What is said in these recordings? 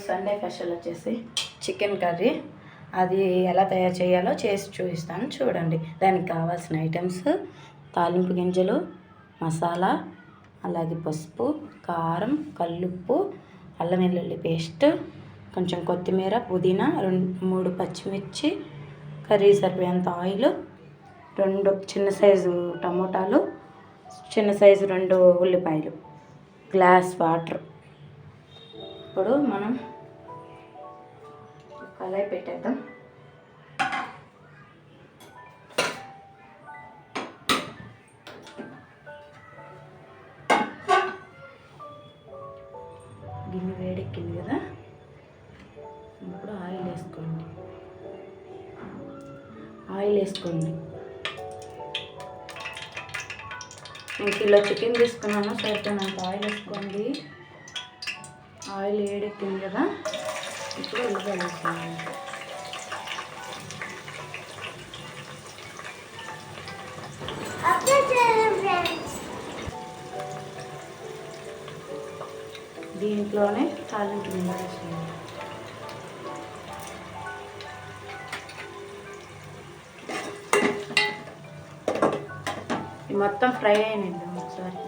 Sunday special వచ్చేసి chicken curry. అది ఎలా తయారు చేయాలో చేసి చూపిస్తాను చూడండి. దానికి కావాల్సిన ఐటమ్స్ తాలింపు గింజలు, మసాలా, అలాగే పసుపు, కారం, కల్లుప్పు, అల్లం వెల్లుల్లి పేస్ట్, కొంచెం కొత్తిమీర, పుదీనా, 2-3 పచ్చిమిర్చి, కర్రీ సరిపోయేంత ఆయిల్, 2 చిన్న సైజు టమోటాలు, చిన్న సైజు 2 ఉల్లిపాయలు, గ్లాస్ వాటర్. ఇప్పుడు మనం కళాయి పెట్టేద్దాం. గిన్నె వేడెక్కింది కదా, ఇప్పుడు ఆయిల్ వేసుకోండి. నేను కిలో చికెన్ తీసుకున్నాను, సరిపోయినంత ఆయిల్ వేసుకోండి. ఆయిల్ వేడెక్కింది కదా, ఇప్పుడు ఉల్లిపాయలు వేసుకోండి. దీంట్లోనే తాలింపు గింజలు వేసుకోండి. మొత్తం ఫ్రై అయినిద్దాం ఒకసారి.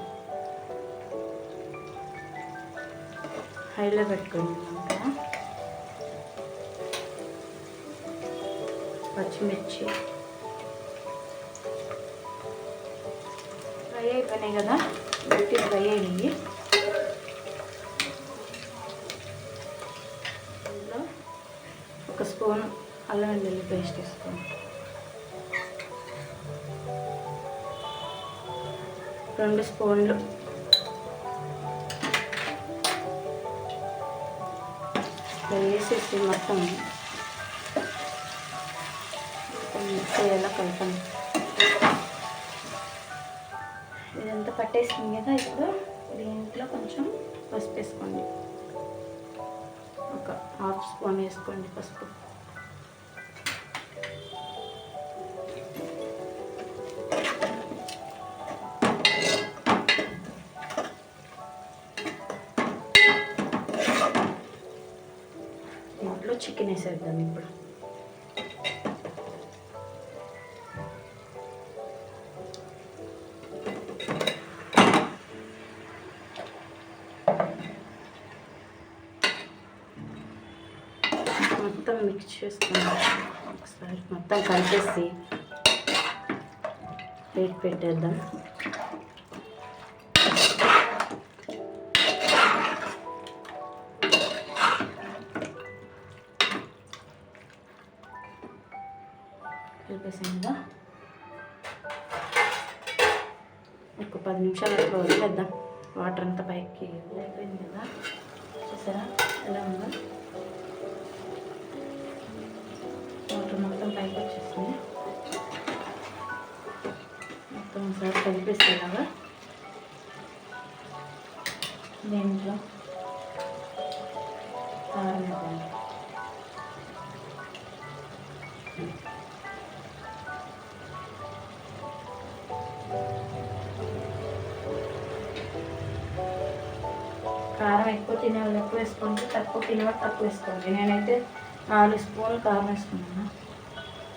హైలో పెట్టుకోండి. పచ్చిమిర్చి ఫ్రై అయిపోయినాయి కదా, గట్టి ఫ్రై అయినాయి. ఇందులో 1 స్పూన్ అల్లం వెల్లుల్లి పేస్ట్ వేసుకోండి. 2 స్పూన్లు వేసేసి మొత్తం మిక్స్ అయ్యేలా కలపండి. ఇదంతా పట్టేసింది కదా, ఇప్పుడు దీంట్లో కొంచెం పసుపు వేసుకోండి. 1/2 స్పూన్ వేసుకోండి పసుపు. దీంట్లో చికెన్ వేసేద్దాం ఇప్పుడు. మొత్తం మిక్స్ చేసుకుందాం. ఒకసారి మొత్తం కలిపేసి ప్లేట్ పెట్టేద్దాం. కలిపేసిందా, ఒక 10 నిమిషాలు అట్లా వదిలేద్దాం. వాటర్ అంతా పైకి అయిపోయింది కదా, చూసారా ఎలా ఉందో. వాటర్ మొత్తం పైకి వచ్చేస్తుంది. మొత్తం ఒకసారి కలిపేసేలాగా దీంట్లో కారం వేద్దాం. కారం ఎక్కువ తినేవాళ్ళు ఎక్కువ వేసుకోండి, తక్కువ తినేవాళ్ళు తక్కువ వేసుకోండి. నేనైతే 4 స్పూన్లు కారం వేసుకున్నాను.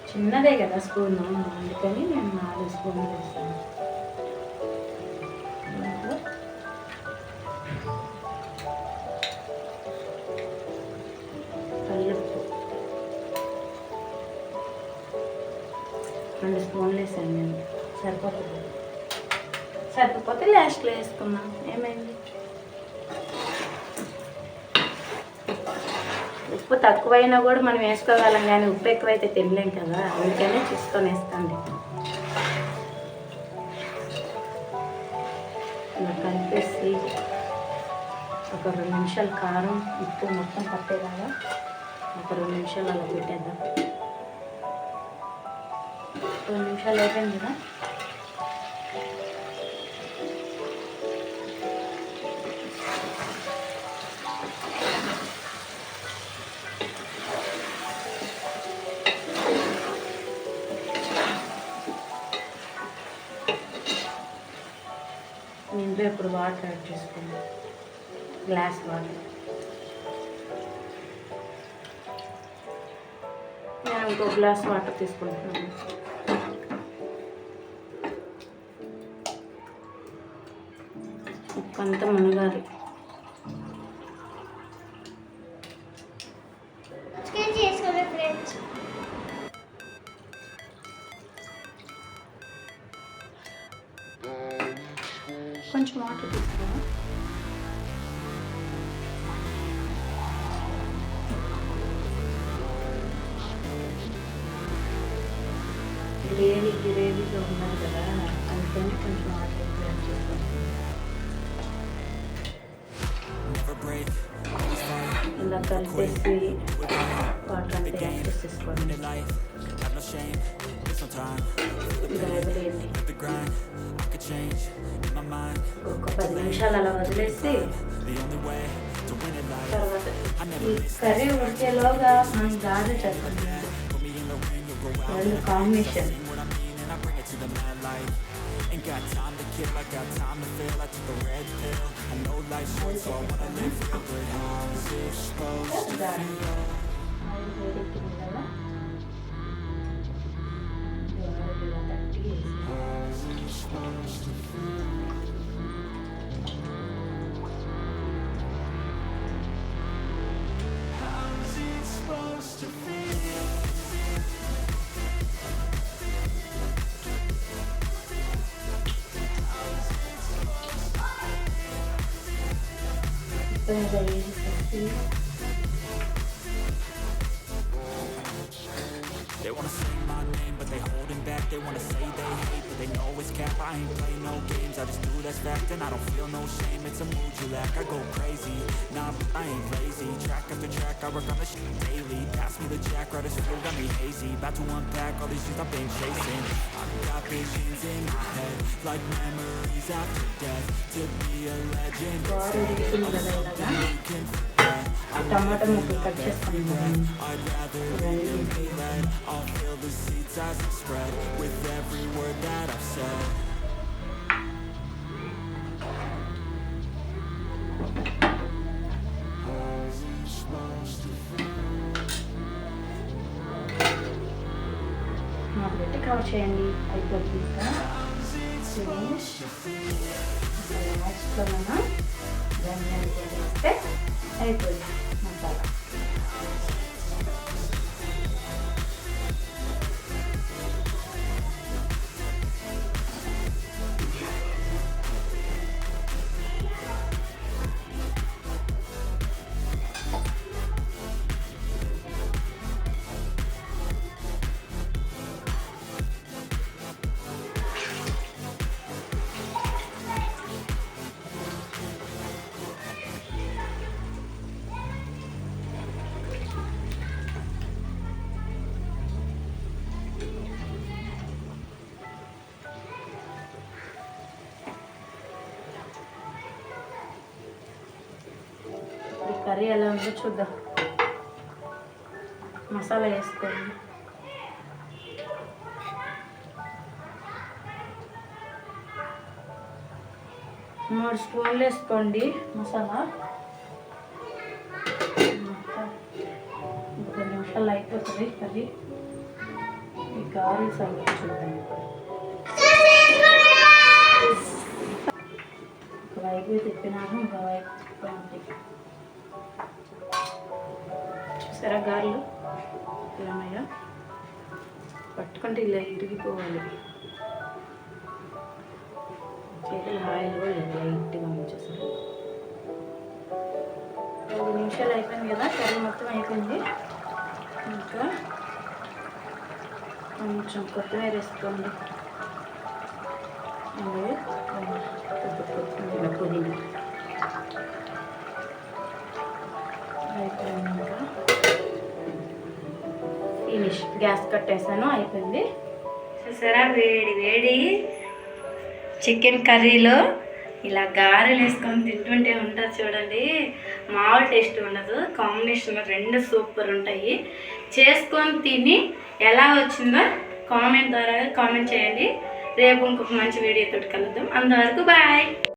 చిన్నదే కదా స్పూను, అందుకని నేను 4 స్పూన్లు వేస్తాను. కల్లుప్పు 2 స్పూన్లు వేసాను నేను. సరిపోతే లాస్ట్లో వేసుకున్నాను, ఏమైంది. ఉప్పు తక్కువైనా కూడా మనం వేసుకోగలం, కానీ ఉప్పు ఎక్కువైతే తినలేం కదా, అందుకనే చూసుకొని వేసుకోండి. ఇలా కలిపేసి ఒక 2 నిమిషాలు కారం ఉప్పు మొత్తం పట్టేలాగా ఒక 2 నిమిషాలు అలా పెట్టేద్దాం. 2 నిమిషాలు అయిపోయింది కదా, దీంట్లో ఇప్పుడు వాటర్ యాడ్ చేసుకోండి. గ్లాస్ వాటర్ ఇంకో గ్లాస్ వాటర్ తీసుకుంటున్నాను. ఉప్పు అంతా మునగాలి. కొంచెం వాటర్ తీసుకోవాలి. గ్రేవీగా ఉన్నది కదా, అందుకని కొంచెం వాటర్ యాడ్ చేసుకోవాలి. ఇలా కలిపేసి వాటర్ అంతా యాడ్ చేసేసుకోండి. ఒక 10 నిమిషాలు అలా వదిలేసి తర్వాత ఈ కర్రీ ఉడికేలోగా మనం గారెలు చేస్తాం. రెండు combination. They wanna say my name, but they holding back. They wanna say they hate, but they know it's cap. I ain't play no games, I just do that's fact. And I don't feel no shame, it's a mood you lack. I go crazy, nah, I ain't lazy. Track after track, I work on the shit daily. Pass me the jack, right as fuel, got me hazy. About to unpack all these things I've been chasing. I've got visions in my head, like memories after death. To be a legend, you can forget. టమాటా ముక్కలు cut చేసుకుంటాను. మాకు పెట్టి cover చేయండి. అయిపోతుంది. లాస్ట్లో మనం ధనియాలు వేస్తే అయిపోయింది మసాలా. కర్రీ ఎలా ఉందో చూద్దాం. మసాలా వేసుకోండి. మూడు స్పూన్లు వేసుకోండి మసాలా. 10 నిమిషాలు అయిపోతుంది కర్రీ. ఈ గారెలు సంగతి చూద్దాం. ఒకవైపు తిప్పినాను, ఒకవైపు తిప్పాను. చూసారా గారెలు ఇలామయ్యా? పట్టుకుంటే ఇలా ఇరిగిపోవాలి. చేతులు ఆయిల్ కూడా లైట్గా ఉంచేసారు. 5 నిమిషాలు అయిపోయింది కదా, కర్రీ మొత్తం అయిపోయింది. ఇంకా కొంచెం కొత్తిమీర వేసుకోండి. అలాగే పుదీనా అయిపోయినాక ఫినిష్. గ్యాస్ కట్టేసాను, అయిపోయింది. చూసారా వేడి వేడి చికెన్ కర్రీలో ఇలా గారెలు వేసుకొని తింటుంటే ఉంటుంది చూడండి. మామూలు టేస్ట్ ఉండదు. కాంబినేషన్లో 2 సూపర్ ఉంటాయి. చేసుకొని తిని ఎలా వచ్చిందో కామెంట్ ద్వారా కామెంట్ చేయండి. రేపు ఇంకొక మంచి వీడియోతో కలుద్దాం. అంతవరకు బాయ్.